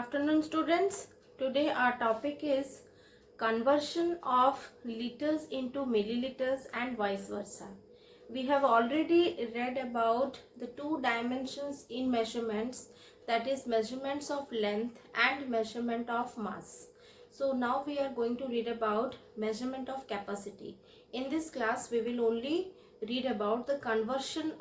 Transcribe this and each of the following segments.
afternoon, students. Today our topic is conversion of liters into milliliters and vice versa. We have already read about the two dimensions in measurements, that is measurements of length and measurement of mass. So now we are going to read about measurement of capacity. In this class we will only read about the conversion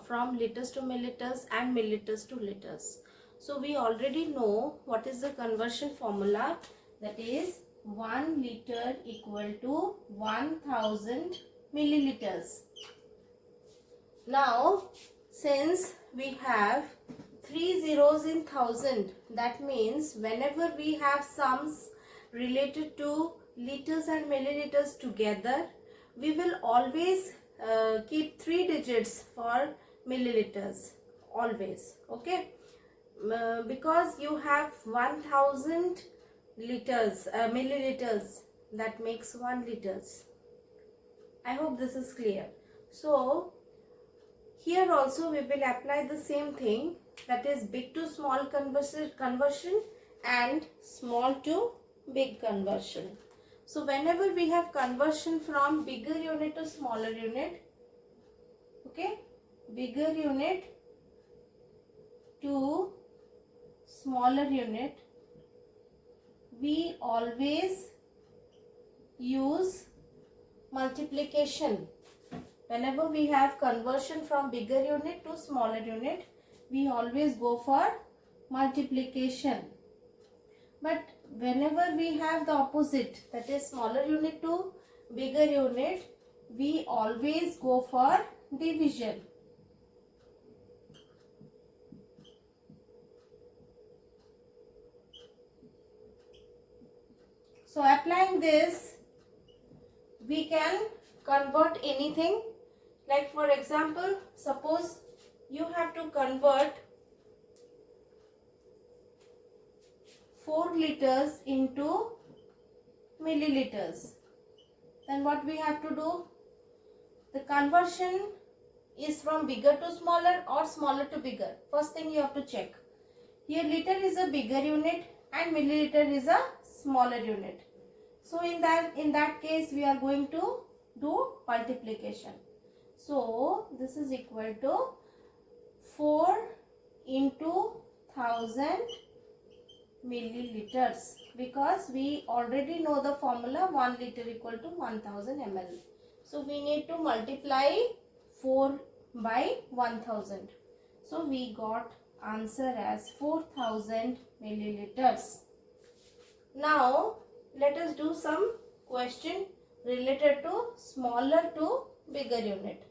from liters to milliliters and milliliters to liters. So we already know what is the conversion formula, that is 1 liter equal to 1000 milliliters. Now since we have 3 zeros in 1000, that means whenever we have sums related to liters and milliliters together, we will always keep 3 digits for milliliters, always, okay? Because you have 1000 liters milliliters, that makes 1 liters. I hope this is clear. So here also we will apply the same thing, that is big to small conversion and small to big conversion. So whenever we have conversion from bigger unit to smaller unit, okay, bigger unit to smaller unit, we always use multiplication. Whenever we have conversion from bigger unit to smaller unit, we always go for multiplication. But whenever we have the opposite, that is smaller unit to bigger unit, we always go for division. So applying this, we can convert anything. Like for example, suppose you have to convert 4 liters into milliliters. Then what we have to do? The conversion is from bigger to smaller or smaller to bigger. First thing you have to check. Here liter is a bigger unit and milliliter is a smaller unit. So in that case we are going to do multiplication. So this is equal to 4 into 1000 milliliters, because we already know the formula 1 liter equal to 1000 ml. So we need to multiply 4 by 1000. So we got answer as 4000 milliliters. Now let us do some question related to smaller to bigger unit.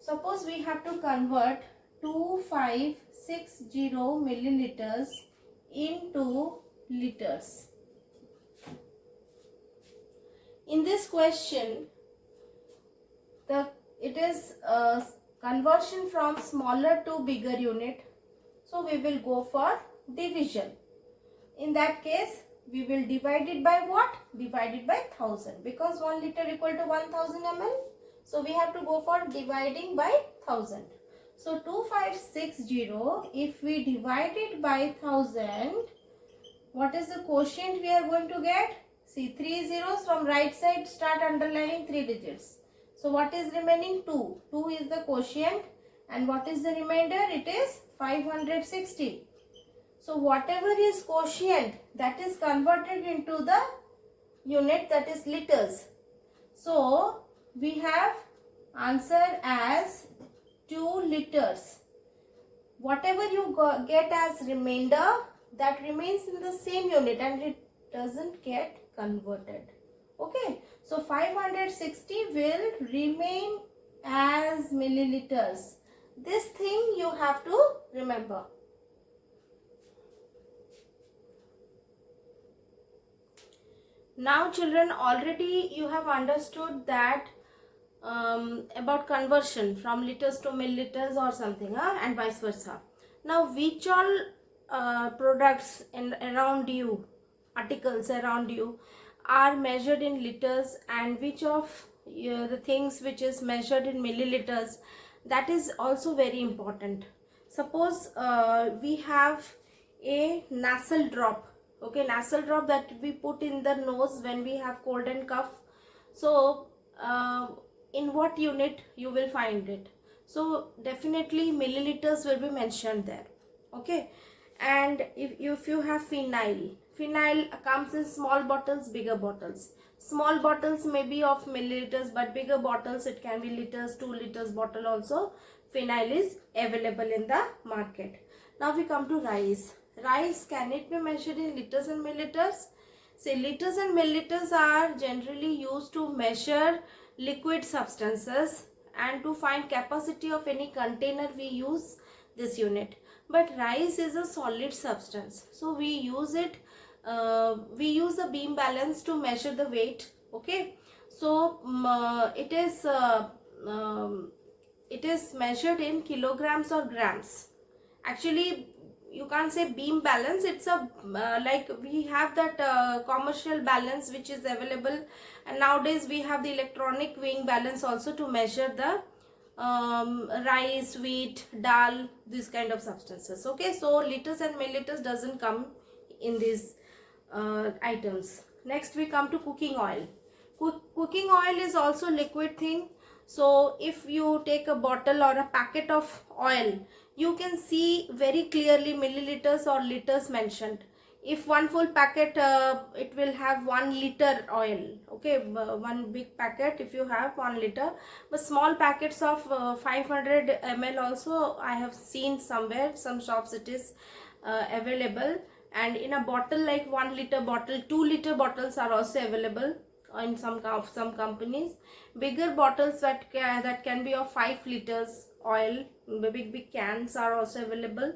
Suppose we have to convert 2560 milliliters into liters. In this question, it is conversion from smaller to bigger unit. So we will go for division. In that case, we will divide it by what? Divide it by 1000, because 1 liter equal to 1000 ml. So we have to go for dividing by 1000. So 2560, if we divide it by 1000, what is the quotient we are going to get? See, 3 zeros from right side, start underlining 3 digits. So what is remaining? 2. 2 is the quotient, and what is the remainder? It is 560. So whatever is quotient, that is converted into the unit, that is liters. So we have answer as 2 liters. Whatever you get as remainder, that remains in the same unit and it doesn't get converted. Okay, so 560 will remain as milliliters. This thing you have to remember. Now children, already you have understood that about conversion from liters to milliliters or something, and vice versa. Now which all products around you, articles around you, are measured in liters, and which of the things which is measured in milliliters, that is also very important. Suppose we have a nasal drop. Okay, nasal drop that we put in the nose when we have cold and cough. So in what unit you will find it? So definitely milliliters will be mentioned there. Okay, and if you have phenyl comes in small bottles, bigger bottles. Small bottles may be of milliliters, but bigger bottles it can be liters, 2 liters bottle also. Phenyl is available in the market. Now we come to rice. Rice, can it be measured in liters and milliliters? Say liters and milliliters are generally used to measure liquid substances, and to find capacity of any container we use this unit. But rice is a solid substance, so we use it, we use the beam balance to measure the weight. Okay, so it is measured in kilograms or grams. Actually, you can't say beam balance, it's a like we have that commercial balance which is available, and nowadays we have the electronic weighing balance also to measure the rice, wheat, dal, these kind of substances. Okay, so liters and milliliters doesn't come in these items. Next we come to cooking oil. Cooking oil is also liquid thing. So if you take a bottle or a packet of oil, you can see very clearly milliliters or liters mentioned. If one full packet, it will have 1 liter oil. Okay, one big packet if you have 1 liter, but small packets of 500 ml also I have seen somewhere, some shops it is available. And in a bottle like 1 liter bottle, 2 liter bottles are also available in some companies. Bigger bottles that can be of 5 liters oil, big cans are also available,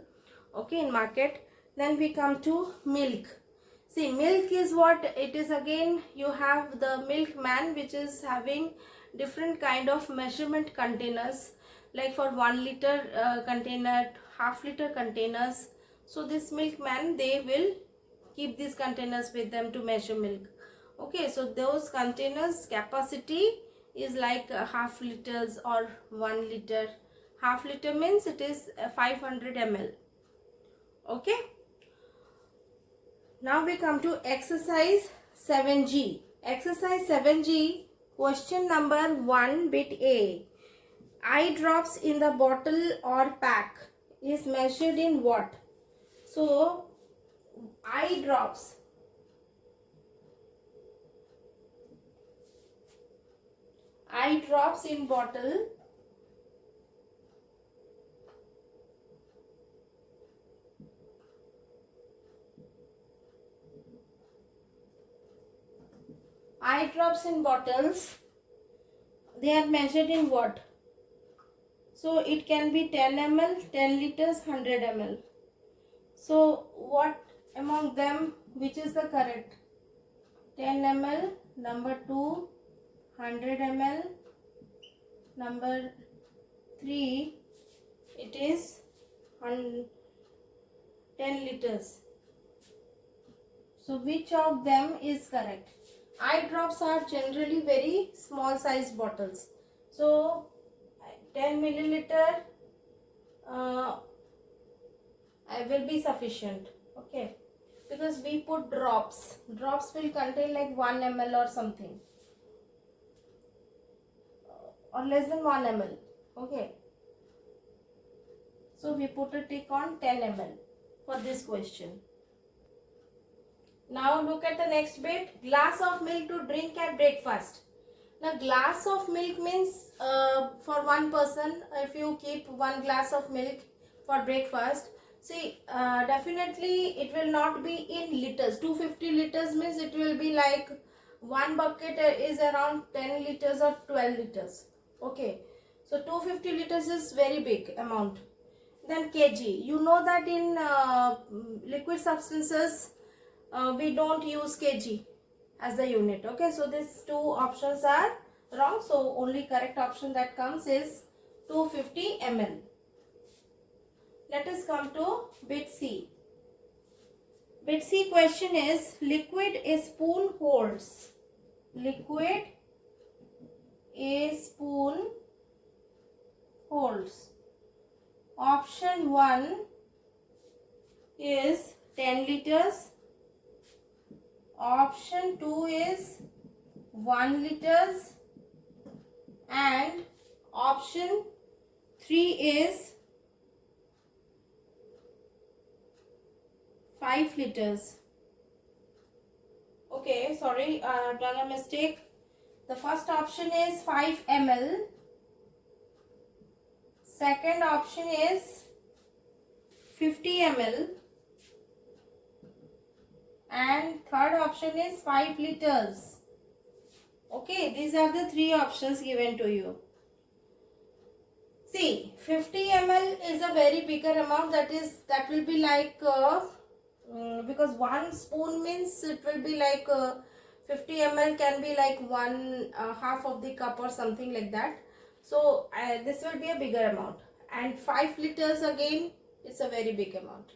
okay, in market. Then we come to milk. See, milk is what it is. Again, you have the milkman which is having different kind of measurement containers, like for 1 liter container, half liter containers. So this milkman, they will keep these containers with them to measure milk. Okay, so those containers capacity is like half liters or 1 liter. Half liter means it is 500 ml. Okay, now we come to exercise 7G. Exercise 7G, question number 1, bit A. Eye drops in the bottle or pack is measured in what? So eye drops, in bottle eye drops in bottles, they are measured in what? So it can be 10 ml, 10 liters, 100 ml. So what among them, which is the correct? 10 ml, number 2, 100 ml, number 3, it is 10 liters. So which of them is correct? Eye drops are generally very small size bottles. So 10 milliliter will be sufficient. Okay, because we put drops. Drops will contain like 1 ml or something, or less than 1 ml. Okay, so we put a tick on 10 ml for this question. Now look at the next bit. Glass of milk to drink at breakfast. Now glass of milk means for one person, if you keep 1 glass of milk for breakfast, see, definitely it will not be in liters. 250 liters means it will be like one bucket is around 10 liters or 12 liters. Okay, so 250 liters is very big amount. Then kg, you know that in liquid substances we don't use kg as the unit. Okay, so these two options are wrong, so only correct option that comes is 250 ml. Let us come to bit C. Bit C question is, liquid a spoon holds. Liquid a spoon holds. Option 1 is 10 liters. Option 2 is 1 liters. And option 3 is 5 liters. Okay, sorry, done a mistake. The first option is 5 ml. Second option is 50 ml. And third option is 5 liters. Okay, these are the three options given to you. See, 50 ml is a very bigger amount. That will be like because 1 spoon means it will be like 50 ml can be like half of the cup or something like that. So this will be a bigger amount. And 5 liters again, it's a very big amount.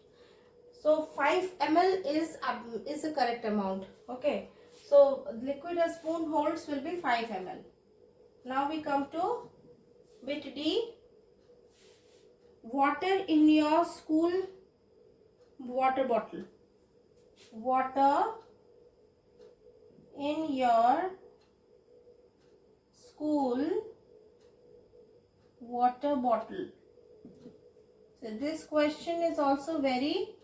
So 5 ml is the correct amount. Okay. So liquid a spoon holds will be 5 ml. Now we come to bit D. Water in your school water bottle. Water in your school water bottle. So this question is also very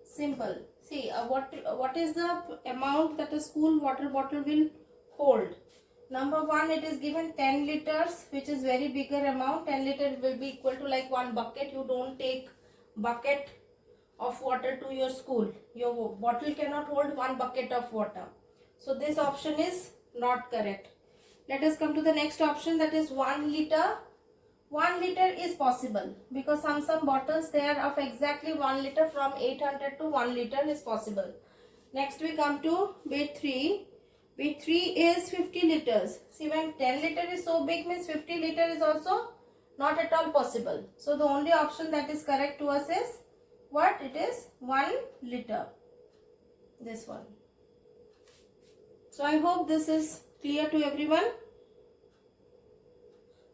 simple. See, what is the amount that a school water bottle will hold? Number 1, it is given 10 liters, which is very bigger amount. 10 liter will be equal to like 1 bucket. You don't take bucket of water to your school. Your bottle cannot hold 1 bucket of water. So this option is not correct. Let us come to the next option, that is 1 liter. 1 liter is possible because some bottles they are of exactly 1 liter, from 800 to 1 liter is possible. Next we come to bit 3. Bit 3 is 50 liters. See, when 10 liter is so big means 50 liter is also not at all possible. So the only option that is correct to us is what? It is 1 liter. This one. So I hope this is clear to everyone.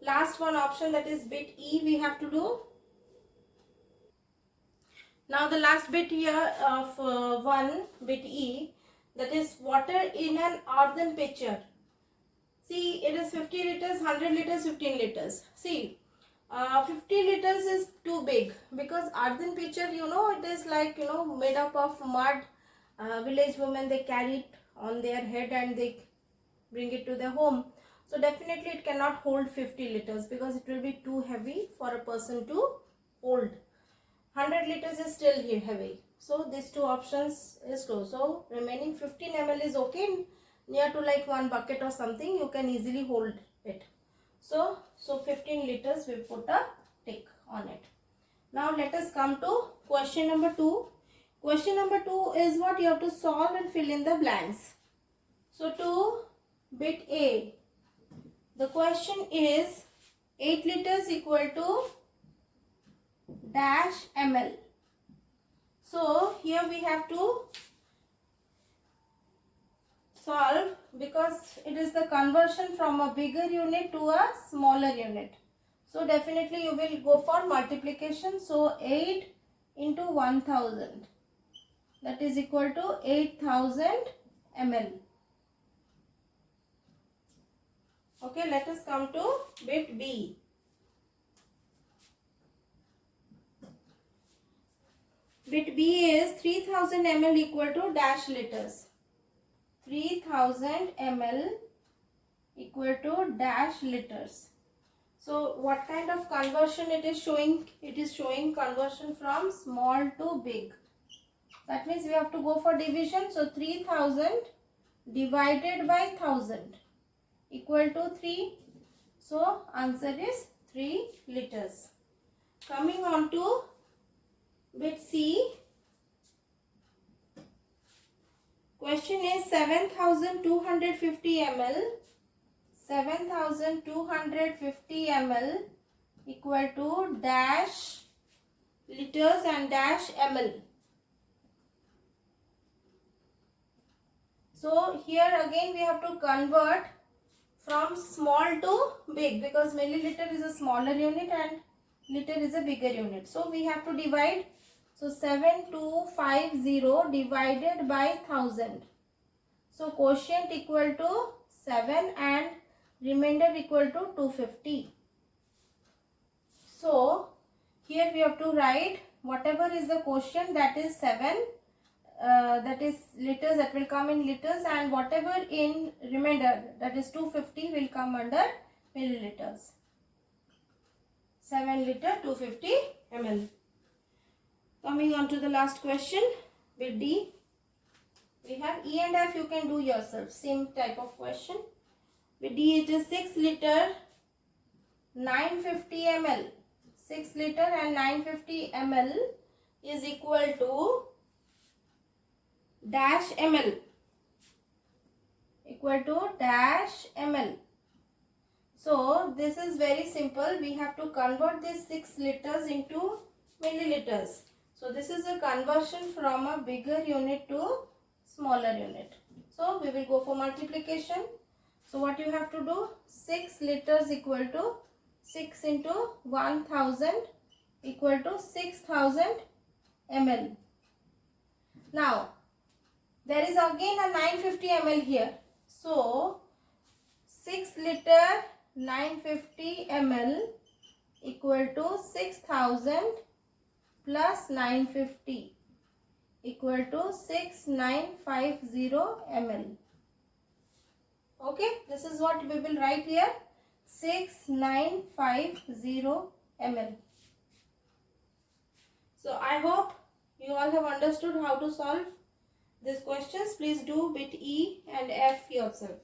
Last one option, that is bit E, we have to do. Now the last bit here of bit E, that is water in an earthen pitcher. See, it is 50 liters, 100 liters, 15 liters. See, 50 liters is too big because earthen pitcher, it is like, made up of mud. Village women, they carry it on their head and they bring it to their home. So definitely it cannot hold 50 liters because it will be too heavy for a person to hold. 100 liters is still heavy. So these two options is closed. So remaining 15 ml is okay. Near to like 1 bucket or something, you can easily hold it. So 15 liters we put a tick on it. Now let us come to question number 2. Question number 2 is what you have to solve and fill in the blanks. So to bit A, the question is 8 liters equal to dash ml. So here we have to solve because it is the conversion from a bigger unit to a smaller unit. So definitely you will go for multiplication. So 8 into 1000, that is equal to 8000 ml. Okay, let us come to bit B. Bit B is 3000 ml equal to dash liters. 3000 ml equal to dash liters. So what kind of conversion it is showing? It is showing conversion from small to big. That means we have to go for division. So 3000 divided by 1000 equal to 3. So answer is 3 liters. Coming on to bit C. Question is 7250 ml. 7250 ml equal to dash liters and dash ml. So here again we have to convert from small to big because milliliter is a smaller unit and liter is a bigger unit. So we have to divide So 7250 divided by 1000. So quotient equal to 7 and remainder equal to 250. So here we have to write whatever is the quotient, that is 7, that is liters, that will come in liters, and whatever in remainder, that is 250, will come under milliliters. 7 liter 250 ml. Coming on to the last question with D. We have E and F, you can do yourself, same type of question. With D it is 6 liter 950 ml. 6 liter and 950 ml is equal to dash ml. Equal to dash ml. So this is very simple. We have to convert this 6 liters into milliliters. So this is a conversion from a bigger unit to smaller unit. So we will go for multiplication. So what you have to do, 6 liters equal to 6 into 1000 equal to 6000 ml. Now there is again a 950 ml here. So 6 liter 950 ml equal to 6000 plus 950 equal to 6950 ml. Okay, this is what we will write here, 6950 ml. So I hope you all have understood how to solve these questions. Please do bit E and F yourself.